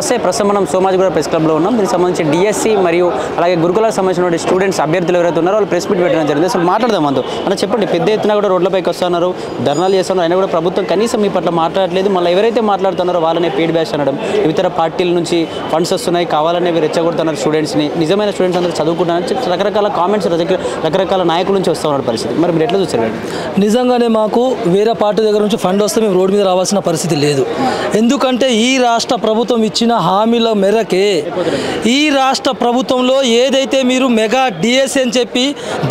నమస్తే ప్రస్తుతం మనం సోమాజిగూడ ప్రెస్ క్లబ్లో ఉన్నాం. దీనికి సంబంధించి డిఎస్సి మరియు అలాగే గురుకులకు సంబంధించిన స్టూడెంట్స్ అభ్యర్థులు ఎవరైతే ఉన్నారో వాళ్ళు ప్రెస్ మీట్ పెట్టడం జరిగింది. అసలు మాట్లాడదాం అంతా అన్న చెప్పండి, పెద్ద ఎత్తున కూడా రోడ్లపైకి వస్తున్నారు, ధర్నాలు చేస్తున్నారు, అయినా కూడా ప్రభుత్వం కనీసం మీ పట్ల మాట్లాడలేదు. మళ్ళీ ఎవరైతే మాట్లాడుతున్నారో వాళ్ళనే పెయిడ్ బ్యాచ్ అనడం, ఇతర పార్టీల నుంచి ఫండ్స్ వస్తున్నాయి కావాలనే రెచ్చగొడుతున్నారు స్టూడెంట్స్ని, నిజమైన స్టూడెంట్స్ అందరూ చదువుకుంటున్నారు, రకరకాల కామెంట్స్ రకరకాల నాయకుల నుంచి వస్తూ ఉన్న పరిస్థితి. మరి మీరు ఎట్లా చూస్తారు? నిజంగానే మాకు వేరే పార్టీ దగ్గర నుంచి ఫండ్ వస్తే మేము రోడ్డు మీద రావాల్సిన పరిస్థితి లేదు. ఎందుకంటే ఈ రాష్ట్ర ప్రభుత్వం ఇచ్చిన హామీల మేరకే ఈ రాష్ట్ర ప్రభుత్వంలో ఏదైతే మీరు మెగా డిఎస్సి అని చెప్పి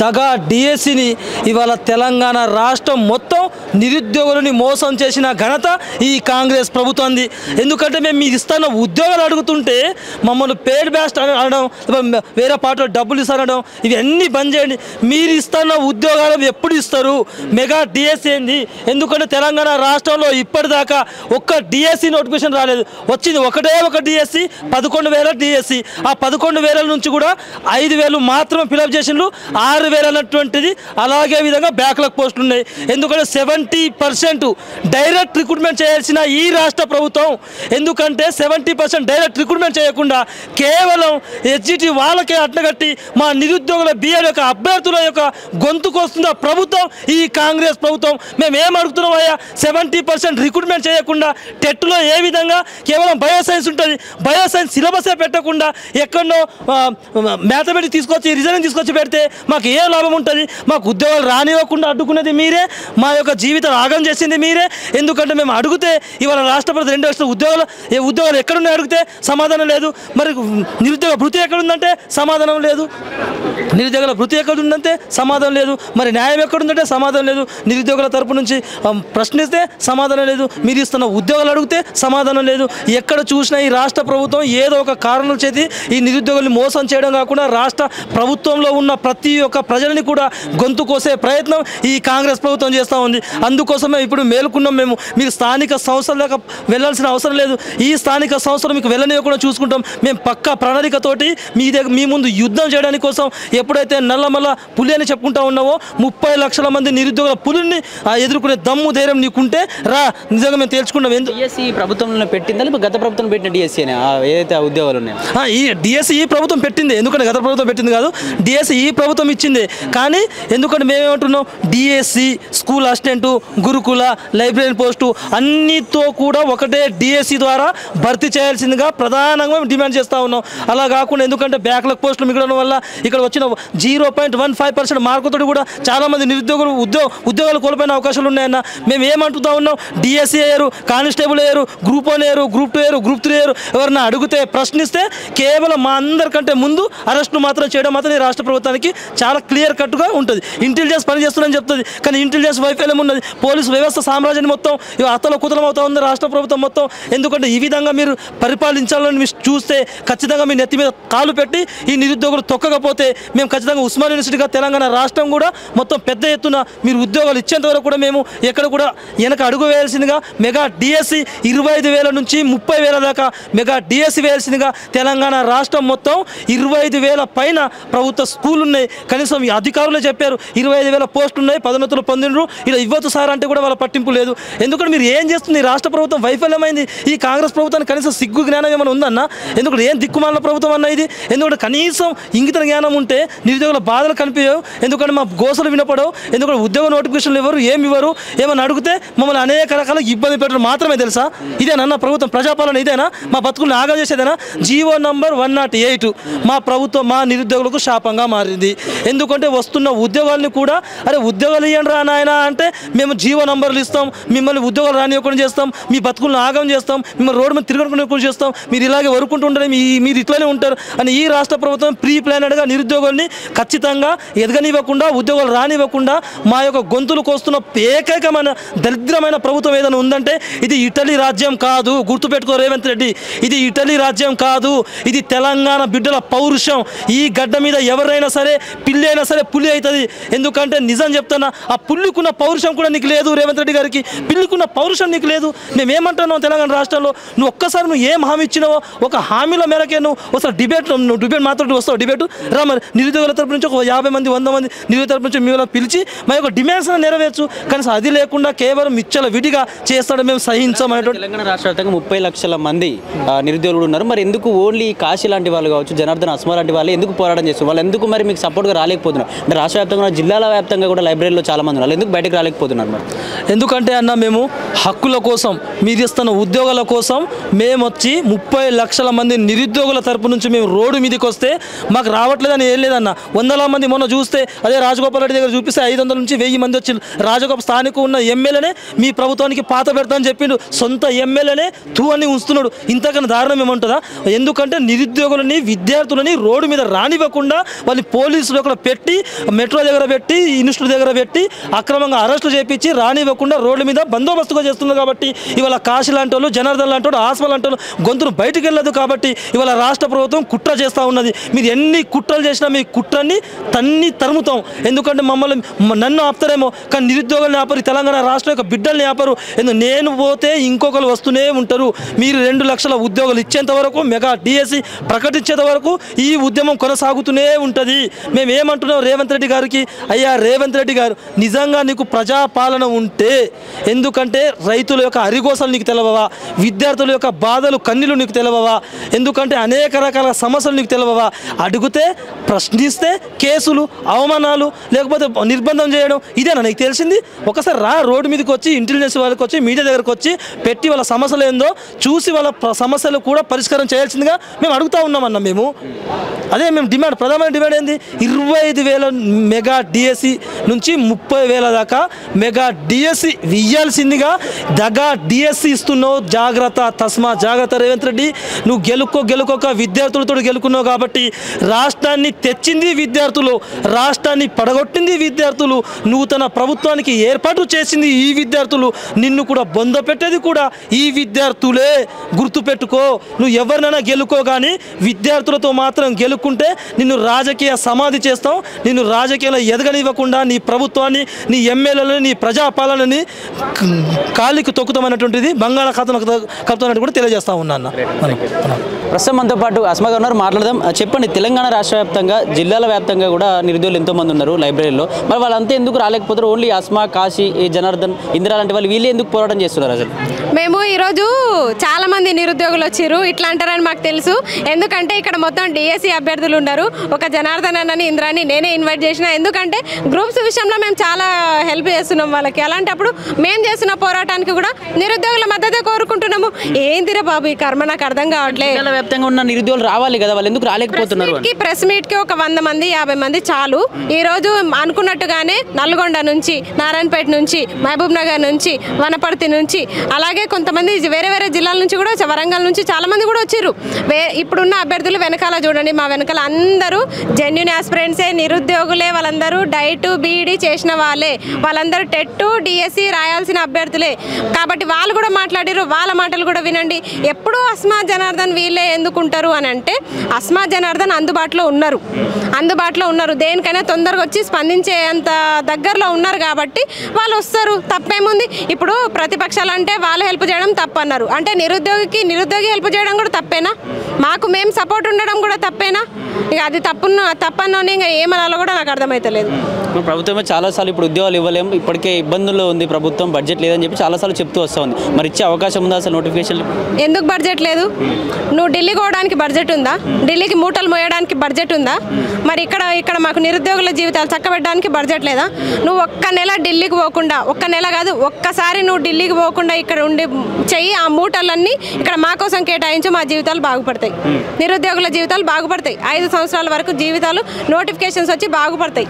దగా డిఎస్సిని ఇవాళ తెలంగాణ రాష్ట్రం మొత్తం నిరుద్యోగులని మోసం చేసిన ఘనత ఈ కాంగ్రెస్ ప్రభుత్వంది. ఎందుకంటే మేము మీరు ఇస్తున్న ఉద్యోగాలు అడుగుతుంటే మమ్మల్ని పేడ్ బ్యాస్ట్ అనడం, వేరే పార్టీలో డబ్బులు ఇస్తారనడం, ఇవన్నీ బంద్ చేయండి. మీరు ఇస్తున్న ఉద్యోగాలు ఎప్పుడు ఇస్తారు? మెగా డిఎస్సి ఏంది? ఎందుకంటే తెలంగాణ రాష్ట్రంలో ఇప్పటిదాకా ఒక్క డిఎస్సి నోటిఫికేషన్ రాలేదు. వచ్చింది ఒకటే ఒక డిఎస్సి, 11,000 డిఎస్సి. ఆ 11,000 నుంచి కూడా 5,000 మాత్రం ఫిలప్ చేసిండ్రు, 6,000 అన్నటువంటిది అలాగే విధంగా బ్యాక్లాగ్ పోస్టులు ఉన్నాయి. ఎందుకంటే 70% డైరెక్ట్ రిక్రూట్మెంట్ చేయాల్సిన ఈ రాష్ట్ర ప్రభుత్వం ఎందుకంటే 70% డైరెక్ట్ రిక్రూట్మెంట్ చేయకుండా కేవలం ఎస్జిటి వాళ్ళకే అట్లగట్టి మా నిరుద్యోగుల బిఎల్ యొక్క అభ్యర్థుల యొక్క గొంతుకు వస్తుందా ప్రభుత్వం, ఈ కాంగ్రెస్ ప్రభుత్వం. మేము ఏం అడుగుతున్నాం అయ్యా? 70% రిక్రూట్మెంట్ చేయకుండా టెట్లో ఏ విధంగా కేవలం బయోసైన్స్ ఉంటుంది, బయోసైన్స్ సిలబసే పెట్టకుండా ఎక్కడో మ్యాథమెటిక్స్ తీసుకొచ్చి రీజనింగ్ తీసుకొచ్చి పెడితే మాకు ఏ లాభం ఉంటుంది? మాకు ఉద్యోగాలు రానివ్వకుండా అడ్డుకునేది మీరే, మా యొక్క జీవితం ఆగం చేసింది మీరే. ఎందుకంటే మేము అడిగితే ఇవాళ రాష్ట్రపతి 2 లక్షల ఉద్యోగాలు ఎక్కడున్నాయి అడిగితే సమాధానం లేదు. మరి నిరుద్యోగ భృతి ఎక్కడుందంటే సమాధానం లేదు, నిరుద్యోగుల భృతి ఎక్కడుందంటే సమాధానం లేదు, మరి న్యాయం ఎక్కడుందంటే సమాధానం లేదు, నిరుద్యోగుల తరపు నుంచి ప్రశ్నిస్తే సమాధానం లేదు, మీరు ఇస్తున్న ఉద్యోగాలు అడిగితే సమాధానం లేదు. ఎక్కడ చూసినా ఈ రాష్ట్ర ప్రభుత్వం ఏదో ఒక కారణం చేతి ఈ నిరుద్యోగుల్ని మోసం చేయడం కాకుండా రాష్ట్ర ప్రభుత్వంలో ఉన్న ప్రతి ఒక్క ప్రజల్ని కూడా గొంతు కోసే ప్రయత్నం ఈ కాంగ్రెస్ ప్రభుత్వం చేస్తూ ఉంది. అందుకోసమే ఇప్పుడు మేలుకున్నాం మేము. మీరు స్థానిక సంస్థల దాకా వెళ్ళాల్సిన అవసరం లేదు, ఈ స్థానిక సంస్థలు మీకు వెళ్ళనివ్వకుండా చూసుకుంటాం. మేము పక్కా ప్రణాళికతోటి మీ ముందు యుద్ధం చేయడానికి కోసం ఎప్పుడైతే నల్లమల్ల పులి అని చెప్పుకుంటా ఉన్నావో 30 లక్షల మంది నిరుద్యోగుల పులిని ఎదుర్కొనే దమ్ము ధైర్యం నీకుంటే రా, నిజంగా మేము తేల్చుకున్నాం. డిఎస్సి ప్రభుత్వంలో పెట్టిందా లేకపోతే గత ప్రభుత్వం పెట్టిన డిఎస్సి ఏదైతే ఆ ఉద్యోగాలు ఉన్నాయో? ఈ డిఎస్సి ఈ ప్రభుత్వం పెట్టింది, ఎందుకంటే గత ప్రభుత్వం పెట్టింది కాదు, డిఎస్సి ఈ ప్రభుత్వం ఇచ్చింది. కానీ ఎందుకంటే మేమేమంటున్నాం, డిఎస్సి స్కూల్ అసిస్టెంటు, గురుకుల, లైబ్రరీ పోస్టు అన్నితో కూడా ఒకటే డిఎస్సి ద్వారా భర్తీ చేయాల్సిందిగా ప్రధానంగా మేము డిమాండ్ చేస్తూ ఉన్నాం. అలా కాకుండా ఎందుకంటే బ్యాక్లాగ్ పోస్టులు మిగలడం వల్ల ఇక్కడ వచ్చిన 0.15% మార్కుతో కూడా చాలామంది నిరుద్యోగులు ఉద్యోగాలు కోల్పోయిన అవకాశాలు ఉన్నాయన్న. మేము ఏమంటుతా ఉన్నాం, డిఎస్సి అయ్యారు, కానిస్టేబుల్ అయ్యారు, గ్రూప్ 1 అయ్యారు, గ్రూప్ 2 అయ్యారు, గ్రూప్ 3 అయ్యారు, ఎవరన్నా అడిగితే ప్రశ్నిస్తే కేవలం మా అందరికంటే ముందు అరెస్టులు మాత్రం చేయడం మాత్రం ఈ రాష్ట్ర ప్రభుత్వానికి చాలా క్లియర్ కట్గా ఉంటుంది. ఇంటెలిజెన్స్ పనిచేస్తుందని చెప్తుంది, కానీ ఇంటెలిజెన్స్ వైఫల్యం ఉన్నది. పోలీసు వ్యవస్థ సామ్రాజ్యాన్ని మొత్తం అతల కుతలం అవుతా ఉంది రాష్ట్ర ప్రభుత్వం మొత్తం. ఎందుకంటే ఈ విధంగా మీరు పరిపాలించాలని మీరు చూస్తే ఖచ్చితంగా మీ నెత్తి మీద కాలు పెట్టి ఈ నిరుద్యోగులు తొక్కకపోతే మేము ఖచ్చితంగా ఉస్మానియా యూనివర్సిటీగా తెలంగాణ రాష్ట్రం కూడా మొత్తం పెద్ద ఎత్తున మీరు ఉద్యోగాలు ఇచ్చేంత వరకు కూడా మేము ఎక్కడ కూడా వెనక అడుగు వేయాల్సిందిగా మెగా డిఎస్సి 25,000 నుంచి 30,000 దాకా మెగా డిఎస్సి వేయాల్సిందిగా తెలంగాణ రాష్ట్రం మొత్తం 25,000 పైన ప్రభుత్వ స్కూల్ ఉన్నాయి. కనీసం ఈ అధికారులే చెప్పారు 25,000 పోస్టులు ఉన్నాయి, పదోన్నతులు పొందినరు, ఇలా ఇవ్వచ్చు సార్ అంటే కూడా వాళ్ళ పట్టింపు లేదు. ఎందుకంటే మీరు ఏం చేస్తుంది? రాష్ట్ర ప్రభుత్వం వైఫల్యమైంది. ఈ కాంగ్రెస్ ప్రభుత్వానికి కనీసం సిగ్గు జ్ఞానం ఏమైనా ఉందన్న? ఎందుకంటే ఏం దిక్కుమాలిన ప్రభుత్వం అన్న ఇది? ఎందుకంటే కనీసం ఇంగిత జ్ఞానం ఉంటే నిరుద్యోగుల బాధలు కనిపించవు, ఎందుకంటే మా గోసలు వినపడవు, ఎందుకంటే ఉద్యోగ నోటిఫికేషన్లు ఇవ్వరు, ఏమి ఇవ్వరు. ఏమైనా అడిగితే మమ్మల్ని అనేక రకాల ఇబ్బంది పెట్టడం మాత్రమే తెలుసా? ఇదేనా ప్రభుత్వం? ప్రజాపాలన ఇదేనా? మా బతుకులను ఆగా చేసేదేనా? జీవో నంబర్ 108 మా ప్రభుత్వం మా నిరుద్యోగులకు శాపంగా మారింది. ఎందుకంటే వస్తున్న ఉద్యోగాలని కూడా అరే ఉద్యోగాలు ఇవ్వండి రా నాయన అంటే మేము జీవో నంబర్లు ఇస్తాం, మిమ్మల్ని ఉద్యోగాలు రానివ్వకుండా చేస్తాం, మీ బతుకులను ఆగం చేస్తాం, మిమ్మల్ని రోడ్డు మీద తిరగకుండా చేస్తాం, మీరు ఇలాగే వరుకుంటూ ఉంటారు, మీరు ఇట్లానే ఉంటారు అని ఈ రాష్ట్ర ప్రభుత్వం ప్రీ ప్లానెడ్గా నిరుద్యోగుల్ని ఖచ్చితంగా ఎదగనివ్వకుండా ఉద్యోగాలు రానివ్వకుండా మా యొక్క గొంతులు కోస్తున్న ఏకైకమైన దరిద్రమైన ప్రభుత్వం ఏదైనా ఉందంటే ఇది ఇటలీ రాజ్యం కాదు. గుర్తుపెట్టుకో రేవంత్ రెడ్డి, ఇది ఇటలీ రాజ్యం కాదు, ఇది తెలంగాణ బిడ్డల పౌరుషం. ఈ గడ్డ మీద ఎవరైనా సరే పిల్లి అయినా సరే పులి అవుతుంది. ఎందుకంటే నిజం చెప్తున్నా, ఆ పుల్లికున్న పౌరుషం కూడా నీకు లేదు రేవంత్ రెడ్డి గారికి, పిల్లికున్న పౌరుషం నీకు లేదు. మేమేమంటున్నావు తెలంగాణ రాష్ట్రంలో నువ్వు ఏం హామీ ఇచ్చినావో ఒక హామీల మేరకే నువ్వు ఒకసారి డిబేట్ మాత్రం వస్తావు. డిబేట్ రా, మరి నిరుద్యోగుల తరపు నుంచి ఒక 50 మంది 100 మంది నిరుద్యోగుల తరపు నుంచి మేము పిలిచి మా యొక్క డిమాండ్స్ నెరవేర్చు. కానీ అది లేకుండా కేవలం మిచ్చల విడిగా చేస్తాడు మేము సహించాం అనేటువంటి. తెలంగాణ రాష్ట్ర వ్యాప్తంగా 30 లక్షల మంది నిరుద్యోగులు ఉన్నారు. మరి ఎందుకు ఓన్లీ కాశీ లాంటి వాళ్ళు కావచ్చు, జనార్దన్, అస్మా లాంటి వాళ్ళు ఎందుకు పోరాటం చేస్తారు? వాళ్ళు ఎందుకు మరి మీకు సపోర్ట్గా రాలేకపోతున్నారు? అంటే రాష్ట్ర వ్యాప్తంగా జిల్లాల వ్యాప్తంగా కూడా లైబ్రరీలో చాలా మంది ఉన్నారు, ఎందుకు బయటకు రాలేకపోతున్నారు? మరి ఎందుకంటే అన్న మేము హక్కుల కోసం, మీరు ఇస్తున్న ఉద్యోగాల కోసం మేము వచ్చి 30 లక్షల మంది నిరుద్యోగుల తరపు నుంచి మేము రోడ్డు మీదకి వస్తే మాకు రావట్లేదని ఏం లేదన్న. వందల మంది మొన్న చూస్తే అదే రాజగోపాల్ రెడ్డి దగ్గర చూపిస్తే 500 నుంచి 1000 మంది వచ్చి రాజగోపాల్ స్థానిక ఉన్న ఎమ్మెల్యేనే మీ ప్రభుత్వానికి పాత పెడతామని చెప్పిండు. సొంత ఎమ్మెల్యేనే తూ అని ఉంచుతున్నాడు. ఇంతకన్నా దారుణం ఏమంటుందా? ఎందుకంటే నిరుద్యోగులని, విద్యార్థులని రోడ్డు మీద రానివ్వకుండా వాళ్ళని పోలీసులు అక్కడ పెట్టి, మెట్రో దగ్గర పెట్టి, ఇన్స్టిట్యూట్ దగ్గర పెట్టి అక్రమంగా అరెస్టులు చేపించి రానివ్వకుండా రోడ్ల మీద బందోబస్తుగా చేస్తున్నారు. కాబట్టి ఇవాళ కాశీ లాంటి వాళ్ళు, జనార్దన్ లాంటి వాళ్ళు, ఆస్మా లాంటి వాళ్ళు గొంతును బయటకు వెళ్ళదు. కాబట్టి ఇవాళ రాష్ట్ర ప్రభుత్వం కుట్ర చేస్తూ ఉన్నది. మీరు ఎన్ని కుట్రలు చేసినా మీ కుట్రని తరుముతాం. ఎందుకంటే నన్ను ఆపుతారేమో, కానీ నిరుద్యోగులను ఆపరు, తెలంగాణ రాష్ట్రం యొక్క బిడ్డల్ని ఆపరు. నేను పోతే ఇంకొకరు వస్తూనే ఉంటారు. మీరు 2 లక్షల ఉద్యోగాలు ఇచ్చేంత వరకు, మెగా డిఎస్సి ప్రకటించేంత వరకు ఈ ఉద్యమం కొనసాగుతూనే ఉంటుంది. మేము ఏమంటున్నాం రేవంత్ రెడ్డి గారికి, అయ్యా రేవంత్ రెడ్డి గారు, నిజంగా నీకు ప్రజాపాలన ఉంటే, ఎందుకంటే రైతుల యొక్క అరిగోసలు నీకు తెలవవా? విద్యార్థుల యొక్క బాధలు, కన్నీళ్ళు నీకు తెలవవా? ఎందుకంటే అనేక రకాల సమస్యలు నీకు తెలవవా? అడిగితే, ప్రశ్నిస్తే కేసులు, అవమానాలు, లేకపోతే నిర్బంధం చేయడం, ఇదేనా నీకు తెలిసింది? ఒకసారి రోడ్డు మీదకి వచ్చి, ఇంటెలిజెన్స్ వాళ్ళకి వచ్చి, మీడియా దగ్గరకు వచ్చి పెట్టి వాళ్ళ సమస్యలు ఏందో చూసి వాళ్ళ సమస్యలు కూడా పరిష్కారం చేయాల్సిందిగా మేము అడుగుతూ ఉన్నామన్న. మేము అదే మేము డిమాండ్, ప్రధానమైన డిమాండ్ ఏంది? 25,000 మెగా డిఎస్సి నుంచి 30,000 దాకా మెగా డిఎస్సి ఇయ్యాల్సిందిగా. దగా డిఎస్సి ఇస్తున్నావు, జాగ్రత్త, తస్మా జాగ్రత్త రేవంత్ రెడ్డి. నువ్వు గెలుకోక విద్యార్థులతో గెలుకున్నావు. కాబట్టి రాష్ట్రాన్ని తెచ్చింది విద్యార్థులు, రాష్ట్రాన్ని పడగొట్టింది విద్యార్థులు, నూతన ప్రభుత్వానికి ఏర్పాటు చేసింది ఈ విద్యార్థులు, నిన్ను కూడా బొంద పెట్టేది కూడా ఈ విద్యార్థులే. గుర్తుపెట్టుకో, నువ్వు ఎవరినైనా గెలుకో, కానీ విద్యార్థులతో మాత్రం గెలుకుంటే నిన్ను రాజకీయ సమాధి చేస్తాం. నిన్ను రాజకీయాల్లో ఎదగనివ్వకుండా నీ ప్రభుత్వాన్ని, నీ ఎమ్మెల్యేలని, నీ ప్రజాపాలనని కాలికి తొక్కుతామన్నటువంటిది బంగాళాఖాతంలో కలుపుతామని కూడా తెలియజేస్తా ఉన్నా. ప్రస్తుతం మనతో పాటు అస్మా గారు ఉన్నారు, మాట్లాడదాం. చెప్పండి, తెలంగాణ రాష్ట్ర వ్యాప్తంగా, జిల్లాల వ్యాప్తంగా కూడా నిరుద్యోగులు ఎంతోమంది ఉన్నారు లైబ్రరీలో. మరి వాళ్ళంతా ఎందుకు రాలేకపోతారు? ఓన్లీ అస్మా, కాశీ, జనార్దన్, ఇందిరా లాంటి వాళ్ళు వీళ్ళు ఎందుకు పోరాటం చేస్తున్నారు? అసలు మేము ఈరోజు చాలా మంది నిరుద్యోగులు వచ్చారు. ఇట్లా అంటారని మాకు తెలుసు. ఎందుకంటే ఇక్కడ మొత్తం డిఎస్సి అభ్యర్థులు ఉన్నారు. ఒక జనార్దన్ అన్నని, ఇంద్రాని నేనే ఇన్వైట్ చేసిన. ఎందుకంటే గ్రూప్స్ విషయంలో మేము చాలా హెల్ప్ చేస్తున్నాం వాళ్ళకి. అలాంటప్పుడు మేము చేస్తున్న పోరాటానికి కూడా నిరుద్యోగుల మద్దతే కోరుకుంటున్నాము. ఏందిరా బాబు ఈ కర్మ, నాకు అర్థం కావట్లేదు. జిల్లాల వ్యాప్తంగా ఉన్న నిరుద్యోగులు రావాలి కదా, వాళ్ళు ఎందుకు రాలేకపోతున్నారు? ప్రెస్ మీట్ కి ఒక 100 మంది 50 మంది చాలు. ఈ రోజు అనుకున్నట్టుగానే నల్గొండ నుంచి, నారాయణపేట నుంచి, మహబూబ్ నగర్ నుంచి, వనపర్తి నుంచి, అలాగే కొంతమంది వేరే జిల్లాల నుంచి కూడా, వరంగల్ నుంచి చాలా మంది కూడా వచ్చారు. ఇప్పుడున్న అభ్యర్థులు వెనకాల చూడండి, మా వెనకాల అందరూ జెన్యూన్ ఆస్పిరెంట్సే, నిరుద్యోగులే. వాళ్ళందరూ డైట్ బీఈడి చేసిన వాళ్ళే, వాళ్ళందరూ టెట్ డిఎస్సి రాయాల్సిన అభ్యర్థులే. కాబట్టి వాళ్ళు కూడా మాట్లాడారు, వాళ్ళ మాటలు కూడా వినండి. ఎప్పుడూ అస్మా జనార్దన్ వీళ్ళే ఎందుకుంటారు అని అంటే, అస్మా జనార్దన్ అందుబాటులో ఉన్నారు. దేనికైనా తొందరగా వచ్చి స్పందించేంత దగ్గరలో ఉన్నారు కాబట్టి వాళ్ళు వస్తారు. తప్పేముంది? ఇప్పుడు ప్రతిపక్షాలు అంటే వాళ్ళు హెల్ప్ చేయడం తప్పన్నారు అంటే, నిరుద్యోగి హెల్ప్ చేయడం కూడా తప్పేనా? మేము సపోర్ట్ ఉండడం కూడా తప్పేనా? ఇక అది తప్పన్నోని ఇంకా ఏమనాలో కూడా నాకు అర్థమైతలేదు. ప్రభుత్వమే చాలాసార్లు ఇప్పుడు ఉద్యోగాలు ఇవ్వలేము, ఇప్పటికే ఇబ్బందుల్లో ఉంది ప్రభుత్వం, బడ్జెట్ లేదని చెప్పి చాలాసార్లు చెప్తూ వస్తూ ఉంది. మరి ఇచ్చే అవకాశం ఉందా అసలు? నోటిఫికేషన్ ఎందుకు బడ్జెట్ లేదు? నువ్వు ఢిల్లీ పోవడానికి బడ్జెట్ ఉందా? ఢిల్లీకి మూటలు మోయడానికి బడ్జెట్ ఉందా? మరి ఇక్కడ మాకు నిరుద్యోగుల జీవితాలు చక్కబెట్టడానికి బడ్జెట్ లేదా? నువ్వు ఒక్క నెల ఢిల్లీకి పోకుండా, ఒక్క నెల కాదు ఒక్కసారి నువ్వు ఢిల్లీకి పోకుండా ఇక్కడ ఉండి చెయ్యి, ఆ మూటలన్నీ ఇక్కడ మా కోసం కేటాయించు, మా జీవితాలు బాగుపడతాయి, నిరుద్యోగుల జీవితాలు బాగుపడతాయి. 5 సంవత్సరాల వరకు జీవితాలు నోటిఫికేషన్స్ వచ్చి బాగుపడతాయి.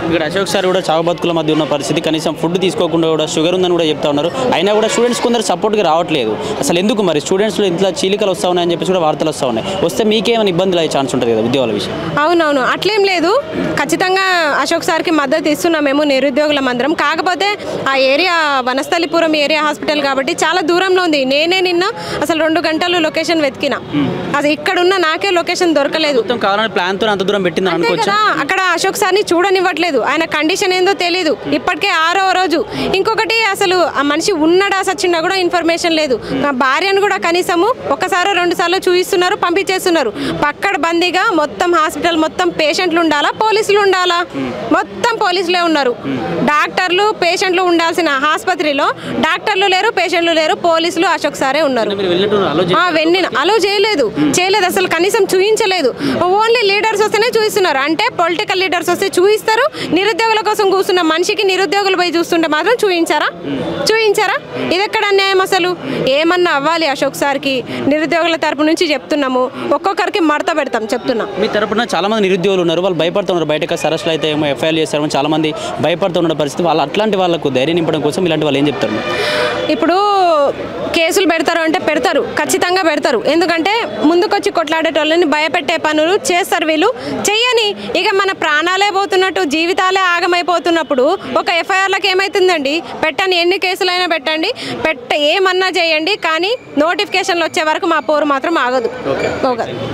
ఇక్కడ అశోక్ సార్ కూడా చావు బతుకుల మధ్య ఉన్న పరిస్థితి, కనీసం ఫుడ్ తీసుకోకుండా కూడా షుగర్ ఉందని కూడా చెప్తా ఉన్నారు. అయినా కూడా స్టూడెంట్స్ కొందరు సపోర్ట్గా రావట్లేదు. అసలు ఎందుకు మరి? స్టూడెంట్స్లో ఇంట్లో చీలికలు వస్తూ ఉన్నాయని చెప్పేసి కూడా వార్తలు వస్తూ ఉన్నాయి. వస్తే మీకేమైనా ఇబ్బందులు అయ్యే ఛాన్స్ ఉంటుంది కదా ఉద్యోగాల విషయం? అవునవును, అట్లేం లేదు. ఖచ్చితంగా అశోక్ సార్కి మద్దతు ఇస్తున్నాం మేము నిరుద్యోగులం అందరం. కాకపోతే ఆ ఏరియా వనస్థలిపురం ఏరియా హాస్పిటల్ కాబట్టి చాలా దూరంలో ఉంది. నేనే నిన్న అసలు 2 గంటలు లొకేషన్ వెతికిన, అది ఇక్కడున్న నాకే లొకేషన్ దొరకలేదు. కావాలని ప్లాన్తో అంత దూరం పెట్టిందని అనుకోవచ్చు. అక్కడ అశోక్ సార్ని చూడనివ్వట్లేదు. తెలియదు, ఆయన కండిషన్ ఏందో తెలియదు, ఇప్పటికే 6వ రోజు. ఇంకొకటి అసలు ఆ మనిషి ఉన్నాడా సచ్చినా కూడా ఇన్ఫర్మేషన్ లేదు. ఆ భార్యను కూడా కనీసము ఒకసారి 2 సార్లు చూపిస్తున్నారు, పంపించేస్తున్నారు. పక్కడ బందీగా మొత్తం హాస్పిటల్ మొత్తం పేషెంట్లు ఉండాలా, పోలీసులు ఉండాలా? మొత్తం పోలీసులే ఉన్నారు. డాక్టర్లు పేషెంట్లు ఉండాల్సిన ఆసుపత్రిలో డాక్టర్లు లేరు, పేషెంట్లు లేరు, పోలీసులు అశోక్ సారే ఉన్నారు. అలో చేయలేదు అసలు, కనీసం చూపించలేదు. ఓన్లీ లీడర్స్ వస్తేనే చూపిస్తున్నారు. అంటే పొలిటికల్ లీడర్స్ వస్తే చూపిస్తారు, నిరుద్యోగుల కోసం కూర్చున్న మనిషికి నిరుద్యోగులు పోయి చూస్తుంటే మాత్రం చూపించారా? ఇది ఎక్కడ అన్యాయం అసలు? ఏమన్నా అవ్వాలి అశోక్ సార్కి. నిరుద్యోగుల తరపు నుంచి చెప్తున్నాము, ఒక్కొక్కరికి మడత పెడతాం చెప్తున్నా. మీ తరపున చాలా మంది నిరుద్యోగులు ఉన్నారు, వాళ్ళు భయపడుతున్నారు. బయటకు సరస్సులు అయితే ఏమో ఎఫ్ఐఆర్ చేస్తారని చాలా మంది భయపడుతున్న పరిస్థితి. వాళ్ళు అట్లాంటి వాళ్ళకు ధైర్యం నింపడం కోసం ఇలాంటి వాళ్ళు ఏం చెప్తారు? ఇప్పుడు కేసులు పెడతారు అంటే పెడతారు, ఖచ్చితంగా పెడతారు. ఎందుకంటే ముందుకొచ్చి కొట్లాడేటోళ్ళని భయపెట్టే పనులు చేస్తారు వీళ్ళు. చెయ్యని ఇక మన ప్రాణాలే పోతున్నట్టు, జీవితాలే ఆగమైపోతున్నప్పుడు ఒక ఎఫ్ఐఆర్లకు ఏమవుతుందండి? పెట్టండి, ఎన్ని కేసులైనా పెట్టండి, ఏమన్నా చేయండి, కానీ నోటిఫికేషన్లు వచ్చే వరకు మా పోరు మాత్రం ఆగదు.